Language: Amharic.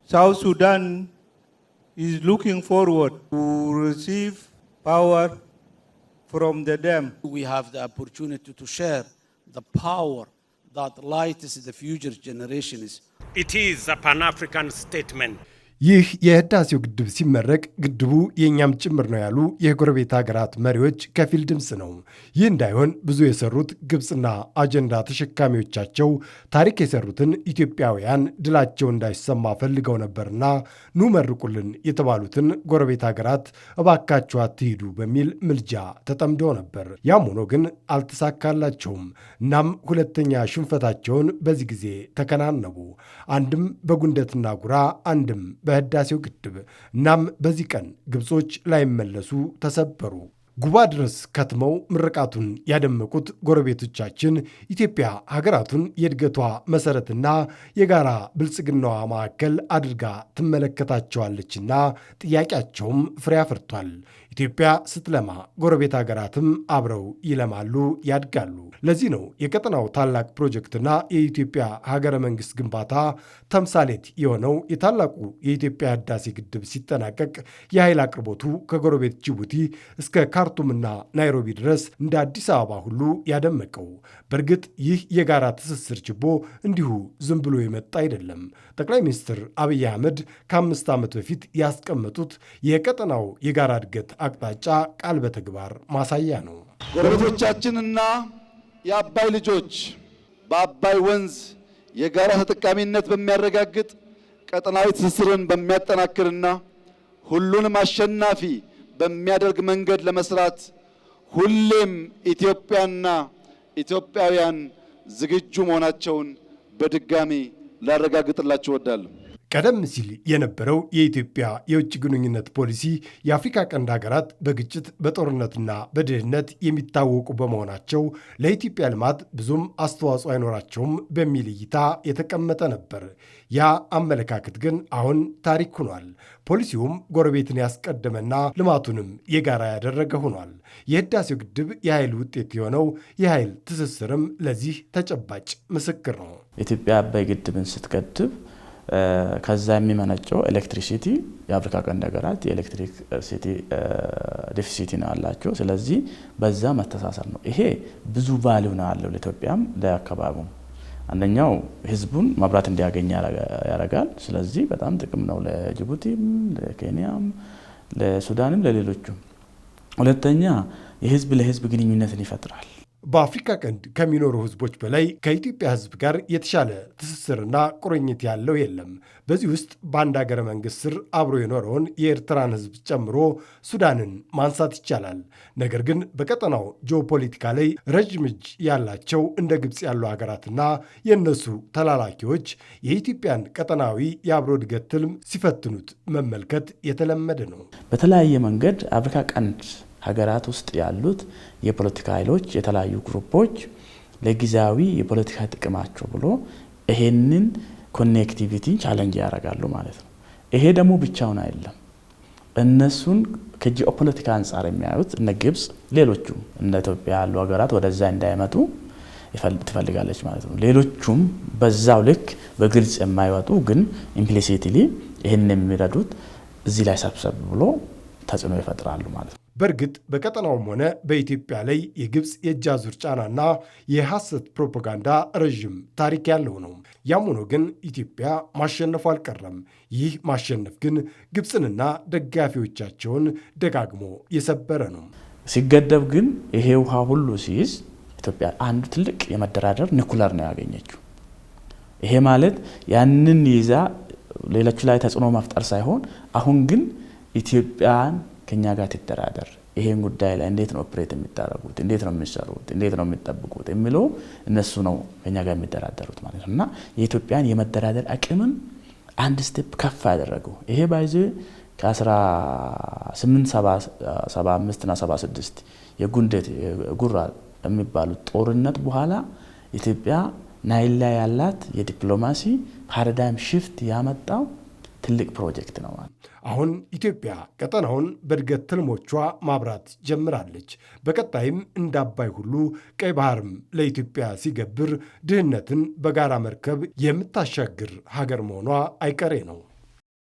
South Sudan is looking forward to receive power from the dam. We have the opportunity to share the power that lights the future generations. It is a Pan-African statement. ይህ የህዳሴው ግድብ ሲመረቅ ግድቡ የኛም ጭምር ነው ያሉ የጎረቤት ሀገራት መሪዎች ከፊል ድምጽ ነው። ይህ እንዳይሆን ብዙ የሰሩት ግብጽና አጀንዳ ተሸካሚዎቻቸው ታሪክ የሰሩትን ኢትዮጵያውያን ድላቸው እንዳይሰማ ፈልገው ነበርና ኑ መርቁልን የተባሉትን ጎረቤት ሀገራት እባካችሁ አትሂዱ በሚል ምልጃ ተጠምደው ነበር። ያም ሆኖ ግን አልተሳካላቸውም። እናም ሁለተኛ ሽንፈታቸውን በዚህ ጊዜ ተከናነቡ። አንድም በጉንደትና ጉራ፣ አንድም በህዳሴው ግድብ። እናም በዚህ ቀን ግብጾች ላይመለሱ ተሰበሩ። ጉባ ድረስ ከትመው ምርቃቱን ያደመቁት ጎረቤቶቻችን ኢትዮጵያ ሀገራቱን የእድገቷ መሰረትና የጋራ ብልጽግናዋ ማዕከል አድርጋ ትመለከታቸዋለችና ጥያቄያቸውም ፍሬ አፍርቷል። ኢትዮጵያ ስትለማ ጎረቤት ሀገራትም አብረው ይለማሉ፣ ያድጋሉ። ለዚህ ነው የቀጠናው ታላቅ ፕሮጀክትና የኢትዮጵያ ሀገረ መንግስት ግንባታ ተምሳሌት የሆነው የታላቁ የኢትዮጵያ ህዳሴ ግድብ ሲጠናቀቅ የኃይል አቅርቦቱ ከጎረቤት ጅቡቲ እስከ ካርቱምና ናይሮቢ ድረስ እንደ አዲስ አበባ ሁሉ ያደመቀው። በእርግጥ ይህ የጋራ ትስስር ችቦ እንዲሁ ዝም ብሎ የመጣ አይደለም። ጠቅላይ ሚኒስትር አብይ አህመድ ከ5 ዓመት በፊት ያስቀመጡት የቀጠናው የጋራ እድገት አቅጣጫ ቃል በተግባር ማሳያ ነው። ጎረቤቶቻችንና የአባይ ልጆች በአባይ ወንዝ የጋራ ተጠቃሚነት በሚያረጋግጥ ቀጠናዊ ትስስርን በሚያጠናክርና ሁሉንም አሸናፊ በሚያደርግ መንገድ ለመስራት ሁሌም ኢትዮጵያና ኢትዮጵያውያን ዝግጁ መሆናቸውን በድጋሚ ላረጋግጥላችሁ እወዳለሁ። ቀደም ሲል የነበረው የኢትዮጵያ የውጭ ግንኙነት ፖሊሲ የአፍሪካ ቀንድ ሀገራት በግጭት በጦርነትና በድህነት የሚታወቁ በመሆናቸው ለኢትዮጵያ ልማት ብዙም አስተዋጽኦ አይኖራቸውም በሚል እይታ የተቀመጠ ነበር። ያ አመለካከት ግን አሁን ታሪክ ሆኗል። ፖሊሲውም ጎረቤትን ያስቀደመና ልማቱንም የጋራ ያደረገ ሆኗል። የህዳሴው ግድብ የኃይል ውጤት የሆነው የኃይል ትስስርም ለዚህ ተጨባጭ ምስክር ነው። ኢትዮጵያ አባይ ግድብን ስትገድብ ከዛ የሚመነጨው ኤሌክትሪሲቲ የአፍሪካ ቀንድ ሀገራት የኤሌክትሪክ ሲቲ ዴፊሲቲ ነው ያላቸው። ስለዚህ በዛ መተሳሰር ነው። ይሄ ብዙ ቫልዩ ነው ያለው ለኢትዮጵያም ለአካባቢውም። አንደኛው ህዝቡን መብራት እንዲያገኝ ያደርጋል። ስለዚህ በጣም ጥቅም ነው ለጅቡቲም፣ ለኬንያም፣ ለሱዳንም ለሌሎቹም። ሁለተኛ የህዝብ ለህዝብ ግንኙነትን ይፈጥራል። በአፍሪካ ቀንድ ከሚኖሩ ህዝቦች በላይ ከኢትዮጵያ ህዝብ ጋር የተሻለ ትስስርና ቁርኝት ያለው የለም። በዚህ ውስጥ በአንድ ሀገረ መንግስት ስር አብሮ የኖረውን የኤርትራን ህዝብ ጨምሮ ሱዳንን ማንሳት ይቻላል። ነገር ግን በቀጠናው ጂኦፖለቲካ ላይ ረጅም እጅ ያላቸው እንደ ግብፅ ያሉ ሀገራትና የእነሱ ተላላኪዎች የኢትዮጵያን ቀጠናዊ የአብሮ እድገት ትልም ሲፈትኑት መመልከት የተለመደ ነው። በተለያየ መንገድ አፍሪካ ቀንድ ሀገራት ውስጥ ያሉት የፖለቲካ ኃይሎች የተለያዩ ግሩፖች ለጊዜያዊ የፖለቲካ ጥቅማቸው ብሎ ይሄንን ኮኔክቲቪቲ ቻሌንጅ ያደርጋሉ ማለት ነው። ይሄ ደግሞ ብቻውን አይደለም። እነሱን ከጂኦፖለቲካ አንጻር የሚያዩት እነ ግብጽ፣ ሌሎቹም እንደ ኢትዮጵያ ያሉ ሀገራት ወደዛ እንዳይመጡ ትፈልጋለች ማለት ነው። ሌሎቹም በዛው ልክ በግልጽ የማይወጡ ግን ኢምፕሊሲትሊ ይሄንን የሚረዱት እዚህ ላይ ሰብሰብ ብሎ ተጽዕኖ ይፈጥራሉ ማለት ነው። በእርግጥ በቀጠናውም ሆነ በኢትዮጵያ ላይ የግብፅ የእጅ አዙር ጫናና የሐሰት ፕሮፓጋንዳ ረዥም ታሪክ ያለው ነው። ያም ሆኖ ግን ኢትዮጵያ ማሸነፉ አልቀረም። ይህ ማሸነፍ ግን ግብፅንና ደጋፊዎቻቸውን ደጋግሞ የሰበረ ነው። ሲገደብ ግን ይሄ ውሃ ሁሉ ሲይዝ ኢትዮጵያ አንዱ ትልቅ የመደራደር ኒኩለር ነው ያገኘችው። ይሄ ማለት ያንን ይዛ ሌሎቹ ላይ ተጽዕኖ መፍጠር ሳይሆን አሁን ግን ኢትዮጵያን ከኛ ጋር ትደራደር፣ ይሄን ጉዳይ ላይ እንዴት ነው ኦፕሬት የሚታረጉት፣ እንዴት ነው የሚሰሩት፣ እንዴት ነው የሚጠብቁት የሚለው እነሱ ነው ከኛ ጋር የሚደራደሩት ማለት ነውና የኢትዮጵያን የመደራደር አቅምን አንድ ስቴፕ ከፍ ያደረገው ይሄ ባይዘ ከ1875 እና 76 የጉንደት ጉራ የሚባሉት ጦርነት በኋላ ኢትዮጵያ ናይል ላይ ያላት የዲፕሎማሲ ፓራዳይም ሽፍት ያመጣው ትልቅ ፕሮጀክት ነው። አሁን ኢትዮጵያ ቀጠናውን በእድገት ትልሞቿ ማብራት ጀምራለች። በቀጣይም እንደ አባይ ሁሉ ቀይ ባህርም ለኢትዮጵያ ሲገብር ድህነትን በጋራ መርከብ የምታሻግር ሀገር መሆኗ አይቀሬ ነው።